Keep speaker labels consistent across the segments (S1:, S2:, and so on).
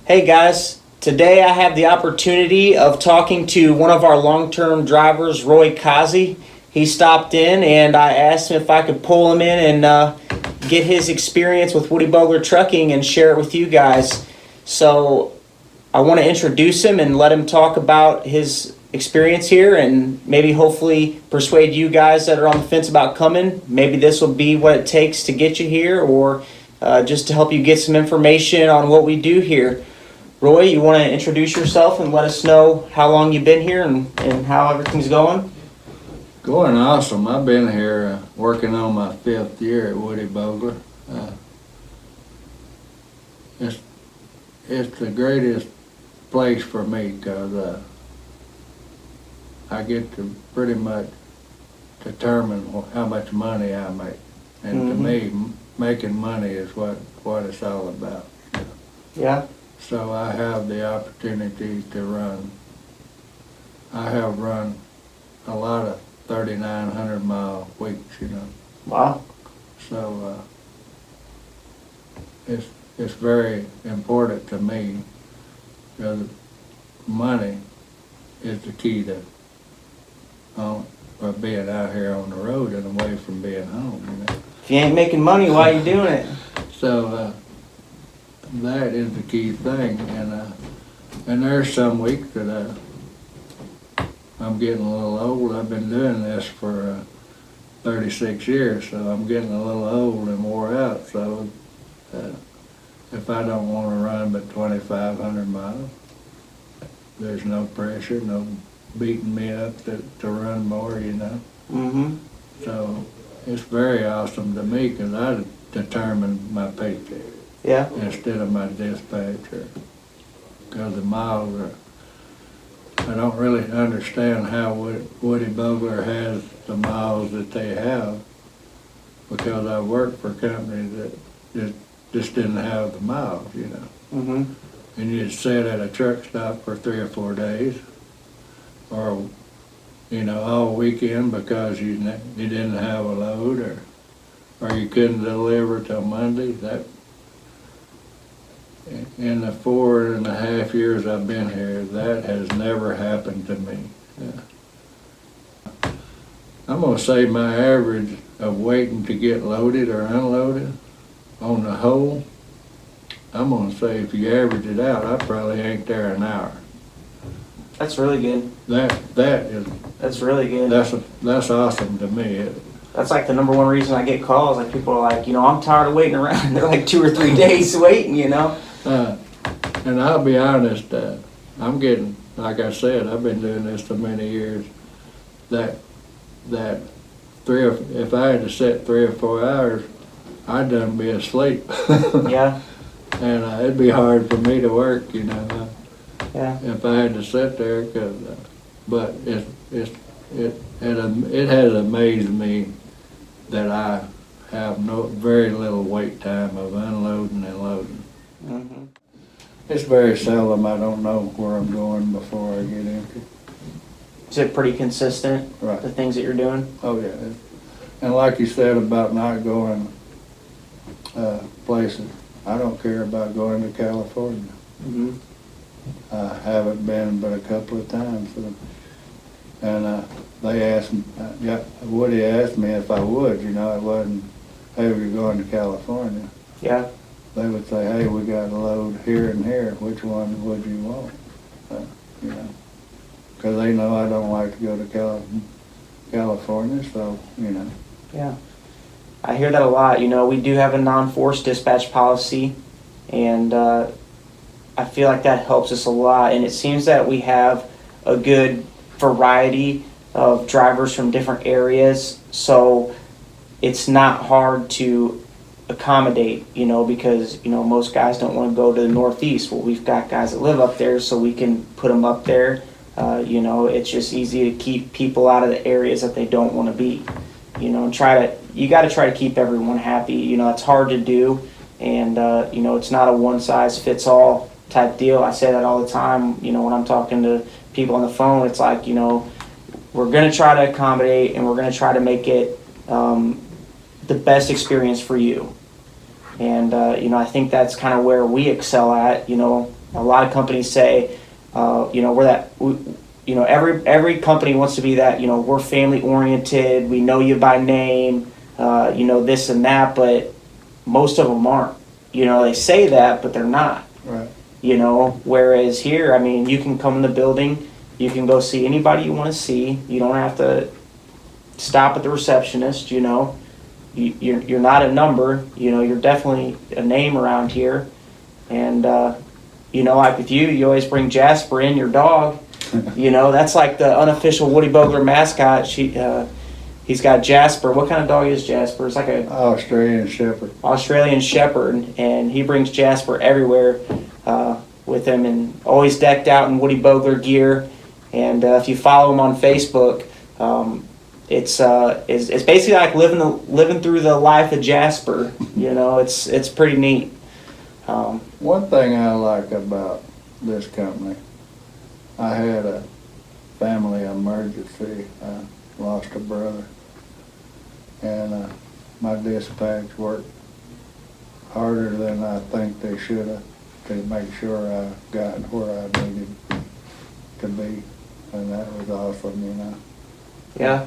S1: Hey guys, today I have the opportunity of talking to one of our long-term drivers, Roy Kazi. He stopped in and I asked him if I could pull him in and get his experience with Woody Bogler Trucking and share it with you guys. So I want to introduce him and let him talk about his experience here and maybe hopefully persuade you guys that are on the fence about coming. Maybe this will be what it takes to get you here or just to help you get some information on what we do here. Roy, you want to introduce yourself and let us know how long you've been here and how everything's going?
S2: Going awesome. I've been here working on my 5th year at Woody Bogler. It's the greatest place for me because I get to pretty much determine how much money I make. And to me, making money is what it's all about.
S1: Yeah.
S2: So I have the opportunity to run. I have run a lot of 3,900 mile weeks,
S1: Wow.
S2: So it's very important to me because money is the key to being out here on the road and away from being home.
S1: If you ain't making money, why are you doing it?
S2: So that is the key thing, and there's some weeks that I'm getting a little old. I've been doing this for 36 years, so I'm getting a little old and wore out. So if I don't want to run but 2,500 miles, there's no pressure, no beating me up to run more,
S1: Mm-hmm.
S2: So it's very awesome to me because I determine my paycheck.
S1: Yeah.
S2: Instead of my dispatcher, because the miles are, I don't really understand how Woody Bogler has the miles that they have, because I worked for companies that just didn't have the miles,
S1: Mm-hmm.
S2: And you'd sit at a truck stop for 3 or 4 days, or, all weekend because you didn't have a load, or you couldn't deliver till Monday. In the 4.5 years I've been here, that has never happened to me. I'm going to say my average of waiting to get loaded or unloaded on the whole, I'm going to say if you average it out, I probably ain't there an hour.
S1: That's really good.
S2: That's
S1: really good.
S2: That's awesome to me.
S1: That's like the number one reason I get calls. Like people are like, I'm tired of waiting around. They're like 2 or 3 days waiting,
S2: And I'll be honest, I'm getting, like I said, I've been doing this so many years that if I had to sit 3 or 4 hours, I'd done be asleep.
S1: Yeah.
S2: And it'd be hard for me to work,
S1: Yeah.
S2: if I had to sit there. But it has amazed me that I have very little wait time of unloading and loading.
S1: Mm-hmm.
S2: It's very seldom I don't know where I'm going before I get empty.
S1: Is it pretty consistent,
S2: Right.
S1: the things that you're doing?
S2: Oh yeah, and like you said about not going places, I don't care about going to California.
S1: Mm-hmm.
S2: I haven't been but a couple of times, and they asked me, Woody asked me if I would. It wasn't, hey, we're going to California.
S1: Yeah.
S2: They would say, hey, we got a load here and here. Which one would you want? Because they know I don't like to go to California, so,
S1: Yeah. I hear that a lot. We do have a non-forced dispatch policy, and I feel like that helps us a lot. And it seems that we have a good variety of drivers from different areas, so it's not hard to accommodate, because, most guys don't want to go to the Northeast. Well, we've got guys that live up there, so we can put them up there. It's just easy to keep people out of the areas that they don't want to be, and you got to try to keep everyone happy. It's hard to do, and, it's not a one-size-fits-all type deal. I say that all the time, when I'm talking to people on the phone. It's like, we're going to try to accommodate, and we're going to try to make it the best experience for you. And I think that's kind of where we excel at. A lot of companies say, we're that. Every company wants to be that. We're family oriented. We know you by name. This and that, but most of them aren't. They say that, but they're not.
S2: Right.
S1: Whereas here, I mean, you can come in the building, you can go see anybody you want to see. You don't have to stop at the receptionist. You're not a number. You're definitely a name around here. And like with you always bring Jasper in, your dog. That's like the unofficial Woody Bogler mascot. He's got Jasper. What kind of dog is Jasper? It's like a
S2: Australian Shepherd.
S1: Australian Shepherd, and he brings Jasper everywhere with him, and always decked out in Woody Bogler gear. And if you follow him on Facebook, it's basically like living through the life of Jasper. It's pretty neat.
S2: One thing I like about this company, I had a family emergency. I lost a brother, and my dispatch worked harder than I think they should have to make sure I got where I needed to be, and that was awesome.
S1: Yeah.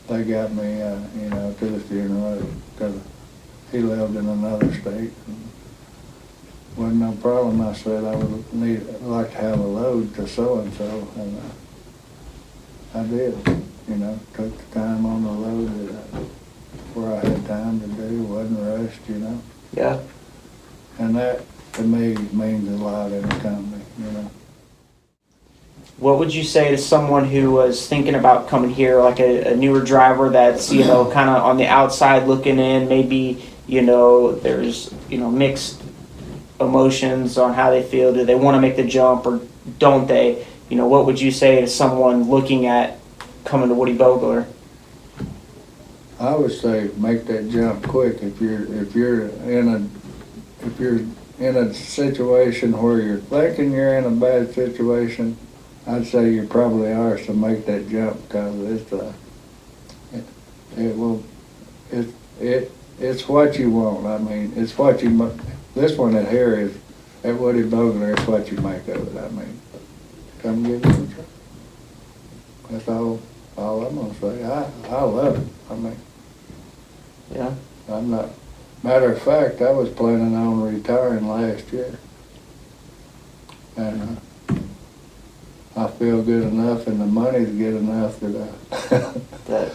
S2: They got me, to the funeral because he lived in another state. Wasn't no problem. I said I would like to have a load to so and so, and I did. Took the time on the load where I had time to do, wasn't rushed.
S1: Yeah.
S2: And that to me means a lot in the company.
S1: What would you say to someone who was thinking about coming here, like a newer driver that's, kind of on the outside looking in, maybe, there's, mixed emotions on how they feel. Do they want to make the jump or don't they? What would you say to someone looking at coming to Woody Bogler?
S2: I would say make that jump quick. If you're in a situation where you're thinking you're in a bad situation, I'd say you probably are. So make that jump because it's what you want. I mean, it's what you. This one at here is at Woody Bogler. It's what you make of it. I mean, come give it a try. That's all I'm gonna say. I love it. I mean.
S1: Yeah.
S2: I'm not. Matter of fact, I was planning on retiring last year, and I feel good enough, and the money's good enough that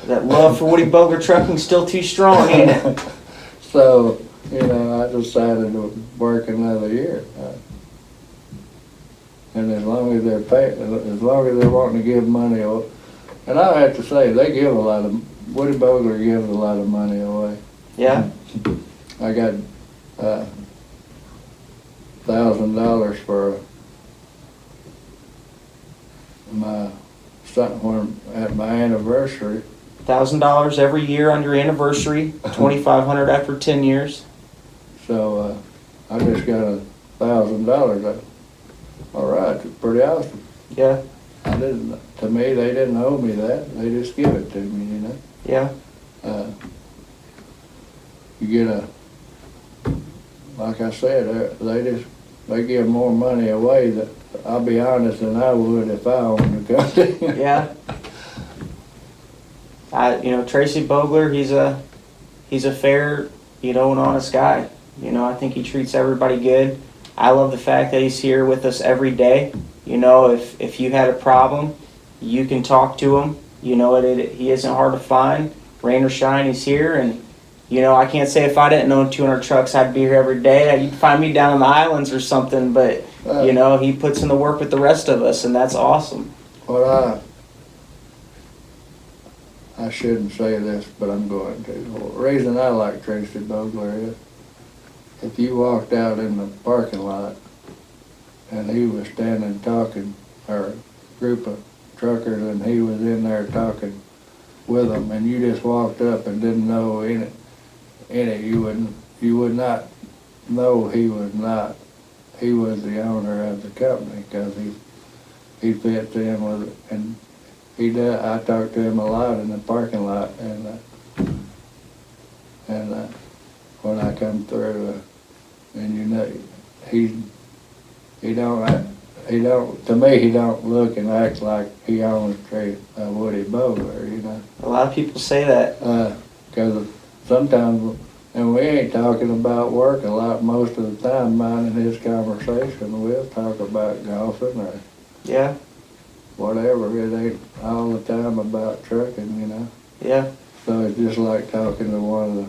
S1: That love for Woody Bogler Trucking still too strong, ain't it?
S2: So I decided to work another year, and as long as they're paying, as long as they're wanting to give money, and I have to say they give a lot of. Woody Bogler gives a lot of money away.
S1: Yeah.
S2: I got $1,000 for my something at my anniversary.
S1: $1,000 every year on your anniversary. $2,500 after 10 years.
S2: So I just got $1,000. All right, it's pretty awesome.
S1: Yeah.
S2: To me, they didn't owe me that. They just give it to me,
S1: Yeah.
S2: You get like I said, they give more money away that I'll be honest than I would if I owned the company.
S1: Yeah. Tracy Bogler, he's a fair, and honest guy. I think he treats everybody good. I love the fact that he's here with us every day. If you had a problem, you can talk to him. He isn't hard to find. Rain or shine, he's here. And, I can't say if I didn't own 200 trucks, I'd be here every day. You'd find me down in the islands or something. But, he puts in the work with the rest of us, and that's awesome.
S2: Well, I shouldn't say this, but I'm going to. The reason I like Tracy Bogler is if you walked out in the parking lot and he was standing talking, or a group of truckers, and he was in there talking with them, and you just walked up and didn't know in it, you would not know he was the owner of the company, because he fits in with it, and he does. I talked to him a lot in the parking lot, and when I come through, and he's he don't, to me, he don't look and act like he owns Woody Bogler, you know?
S1: A lot of people say that.
S2: Cause sometimes, and we ain't talking about work a lot, most of the time, minding his conversation, we'll talk about golfing or
S1: Yeah,
S2: whatever, it ain't all the time about trucking, you know?
S1: yeah,
S2: So it's just like talking to one of the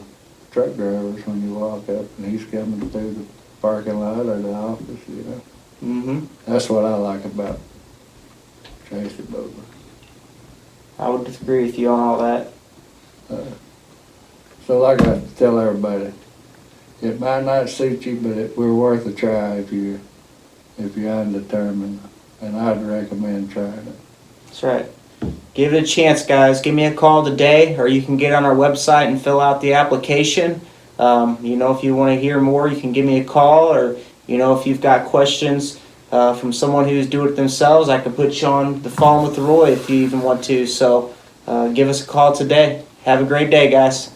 S2: truck drivers when you walk up and he's coming through the parking lot or the office, you know?
S1: mm-hmm.
S2: That's what I like about Tracy Bogler.
S1: I would agree with you on all that.
S2: So like I tell everybody, it might not suit you, but we're worth a try if you're undetermined, and I'd recommend trying it.
S1: That's right. Give it a chance, guys. Give me a call today, or you can get on our website and fill out the application. If you want to hear more, you can give me a call, or if you've got questions from someone who's doing it themselves, I can put you on the phone with Roy if you even want to. So give us a call today. Have a great day, guys.